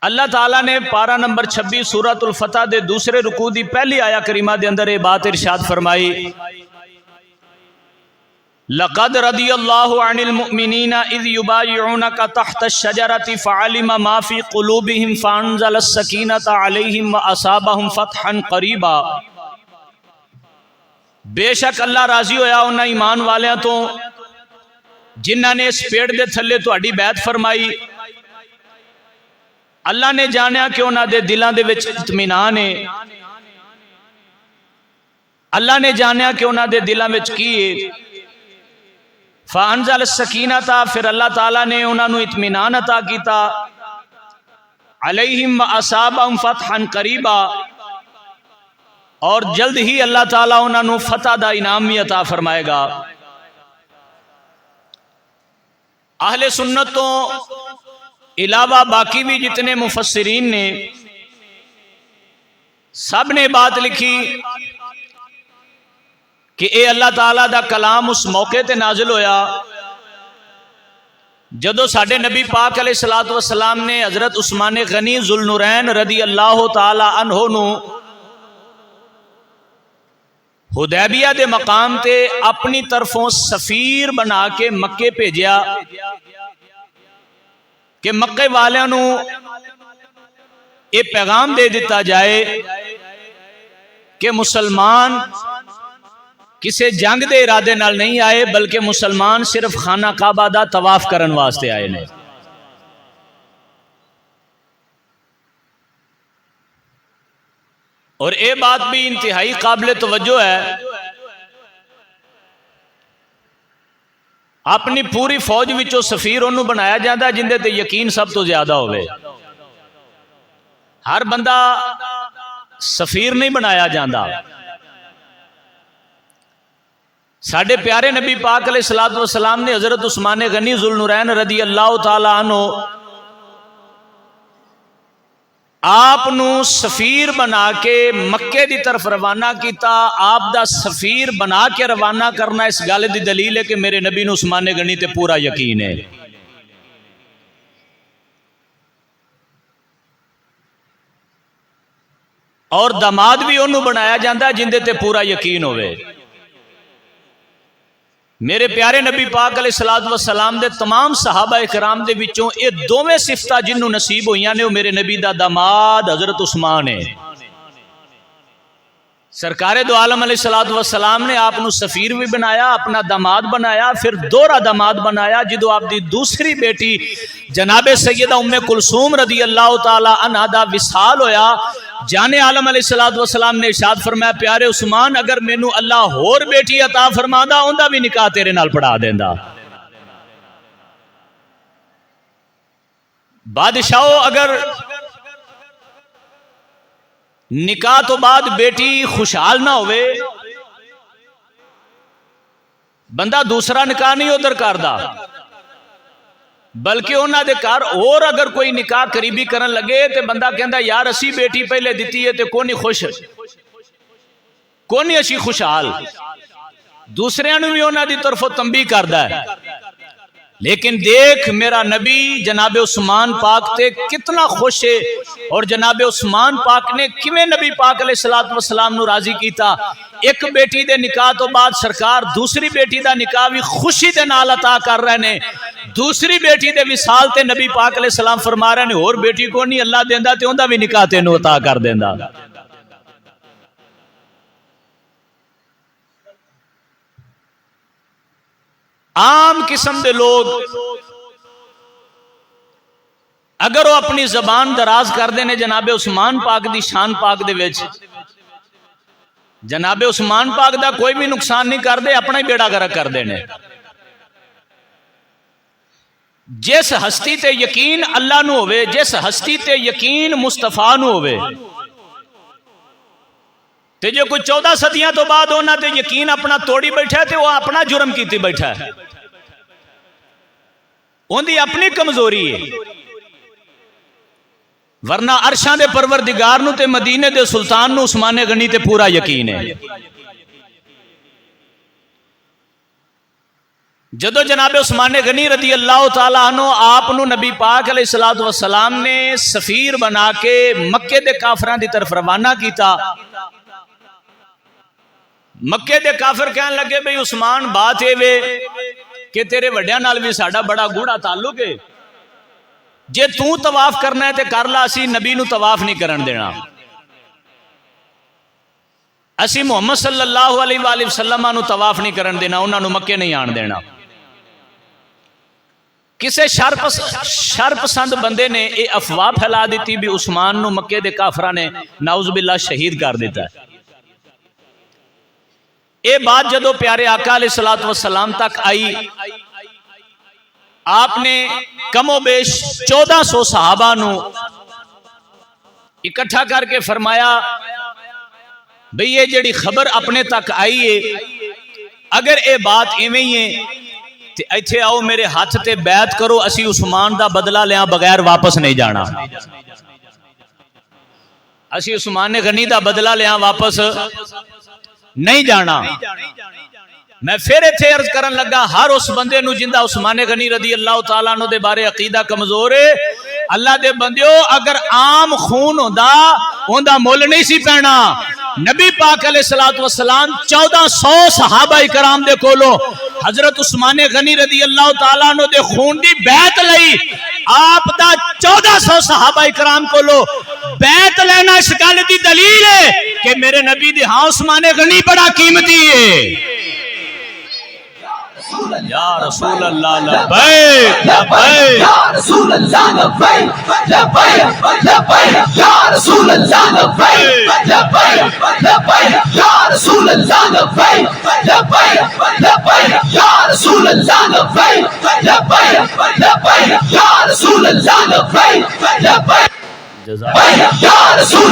اللہ تعالیٰ نے پارہ نمبر 26 سورۃ الفتح دے دوسرے رکوع دی پہلی آیا کریمہ دے اندر یہ بات ارشاد فرمائی، لقد رضی اللہ عن المؤمنین اذ یبایعونک تحت الشجرۃ فعلم ما فی قلوبہم فانزل السکینۃ علیہم واصابہم فتحا قریبا۔ بے شک اللہ راضی ہویا انہاں ایمان والیاں تو جنہاں نے اس پیڑ دے تھلے تہاڈی بیعت فرمائی۔ اللہ نے جانیا کہ انہاں دے دلاں دے وچ اطمینان ہے، اللہ نے جانیا کہ انہاں دے دلاں وچ کی ہے۔ فانزل السکینۃ، پھر اللہ تعالیٰ نے انہاں نو اطمینان عطا کیتا، علیہم واصابہم فتحا قریبا، اور جلد ہی اللہ تعالیٰ انہاں نو فتح دا انعام بھی عطا فرمائے گا۔ اہل سنت تو علاوہ باقی بھی جتنے مفسرین نے سب نے بات لکھی کہ اے اللہ تعالیٰ دا کلام اس موقع تے نازل ہویا جدو ساڈے نبی پاک علیہ الصلوۃ والسلام نے حضرت عثمان غنی ذوالنورین رضی اللہ تعالی عنہ نو حدیبیہ دے مقام تے اپنی طرفوں سفیر بنا کے مکے بھیجیا کہ مکے والیاں نو یہ پیغام دے دیتا جائے کہ مسلمان کسے جنگ دے ارادے نال نہیں آئے، بلکہ مسلمان صرف خانہ کعبہ دا طواف کرن واسطے آئے نے۔ اور اے بات بھی انتہائی قابل توجہ ہے، اپنی پوری فوج وچوں سفیر انہوں بنایا جاتا ہے جندے تے یقین سب تو زیادہ ہوئے۔ ہر بندہ سفیر نہیں بنایا جاتا۔ ساڈے پیارے نبی پاک علیہ الصلوۃ والسلام نے حضرت عثمان غنی ذوالنورین رضی اللہ تعالی عنہ آپ نو سفیر بنا کے مکے دی طرف روانہ کیتا۔ آپ دا سفیر بنا کے روانہ کرنا اس گل دی دلیل ہے کہ میرے نبی نو عثمان غنی تے پورا یقین ہے۔ اور داماد بھی انہوں بنایا جاندہ ہے جندے تے پورا یقین ہوئے۔ میرے پیارے نبی پاک علیہ الصلوۃ والسلام دے تمام صحابہ اکرام دے وچوں اے دوویں صفتاں جنوں نصیب ہوئیاں نے وہ میرے نبی دا داماد حضرت عثمان ہے۔ سرکار دو عالم علیہ الصلوۃ والسلام نے آپ نو سفیر بھی بنایا، اپنا داماد بنایا، پھر دوہرا داماد بنایا جدو آپ دی دوسری بیٹی جناب سیدہ ام کلثوم رضی اللہ تعالی عنہا دا وصال ہویا۔ جانے عالم علیہ الصلوۃ والسلام نے ارشاد فرمایا، پیارے عثمان اگر مینوں اللہ ہور بیٹی عطا فرمادا اوندا بھی نکاح تیرے نال پڑھا دیندا۔ بادشاہو اگر نکاح تو بعد بیٹی خوشحال نہ ہوئے بندہ دوسرا نکاح نہیں ادھر کردا، بلکہ انہاں دے گھر اور اگر کوئی نکاح قریبی کرن لگے تے بندہ کہندا یار اسی بیٹی پہلے دیتی ہے تے کونی خوش کونی اسی خوشحال، دوسرے نو بھی انہاں دی طرفوں تنبیہ کردا ہے۔ لیکن دیکھ میرا نبی جناب عثمان پاک تے کتنا خوش ہے، اور جناب عثمان پاک نے کیویں نبی پاک علیہ الصلوۃ والسلام نو راضی کیتا۔ ایک بیٹی دے نکاح تو بعد سرکار دوسری بیٹی دا نکاح بھی خوشی دے نال عطا کر رہے نے۔ دوسری بیٹی دے وصال تے نبی پاک علیہ السلام فرما رہے نے اور بیٹی کو نہیں اللہ دیندا تے اوندا بھی نکاح تینوں عطا کر دیندا۔ عام قسم دے لوگ اگر وہ اپنی زبان دراز کر دینے جناب عثمان پاک دی شان پاک دے وچ، جناب عثمان پاک دا کوئی بھی نقصان نہیں کر دے، اپنا ہی بیڑا گرک کر دینے۔ جس ہستی تے یقین اللہ نو ہوئے، جس ہستی تے یقین مصطفیٰ نو ہوئے تے جو کوئی 14 صدیاں تو بعد ہونا تے یقین اپنا توڑی بیٹھا ہے تے وہ اپنا جرم کیتی بیٹھا ہے، ان دی اپنی کمزوری ہے۔ ورنہ عرشاں دے پروردگار نو تے مدینے دے سلطان نو عثمان غنی تے پورا یقین ہے۔ جدو جناب عثمان غنی رضی اللہ تعالیٰ عنہ آپ نو نبی پاک علیہ الصلوۃ والسلام نے سفیر بنا کے مکے دے کافراں دی طرف روانہ کیتا، مکے دے کافر کہن لگے بھئی عثمان بات اے وے کہ تیرے وڈیاں نال بھی ساڈا بڑا گوڑا تعلق ہے، جے تو طواف کرنا ہے تے کر لا، اسی نبی نو طواف نہیں کرن دینا، اسی محمد صلی اللہ علیہ وآلہ وسلم نو طواف نہیں کرن دینا، انہاں نو مکے نہیں آن دینا۔ کسے شر پسند بندے نے اے افواہ پھیلا دیتی بھی عثمان نو مکے دے کافراں نے نعوذ باللہ شہید کر دیتا ہے۔ اے بات جدو پیارے آقا علیہ الصلوۃ والسلام تک آئی، آپ نے کم و بیش 1400 صحابہ نو اکٹھا کر کے فرمایا بھئی یہ جڑی خبر اپنے تک آئی ہے، اگر اے بات ایویں ہی ہے تے ایتھے آؤ میرے ہاتھ تے بیعت کرو، اسی عثمان دا بدلہ لیاں بغیر واپس نہیں جانا، اسی عثمان غنی دا بدلہ لیاں واپس نہیں جانا۔ میں پھر ایتھے عرض کرن لگا ہر اس بندے نو جندہ عثمان غنی رضی اللہ تعالیٰ عنہ دے بارے عقیدہ کمزور ہے، اللہ دے بندیو اگر عام خون ہوندا مول نہیں سی پینا۔ نبی پاک علیہ الصلوۃ والسلام 1400 صحابہ کرام دے کولو حضرت عثمان غنی رضی اللہ تعالیٰ عنہ دے خون دی بیعت لئی، آپ دا 1400 صحابہ کرام کولو بیعت لینا اس گل دی دلیل ہے کہ میرے نبی دی ہاں عثمان غنی بڑا قیمتی ہے۔ یا رسول اللہ لبیک لبیک، یا رسول اللہ لبیک لبیک لبیک، یا رسول اللہ لبیک لبیک لبیک، یا رسول اللہ لبیک لبیک لبیک، یا رسول اللہ لبیک لبیک لبیک، یا رسول اللہ لبیک لبیک، یا رسول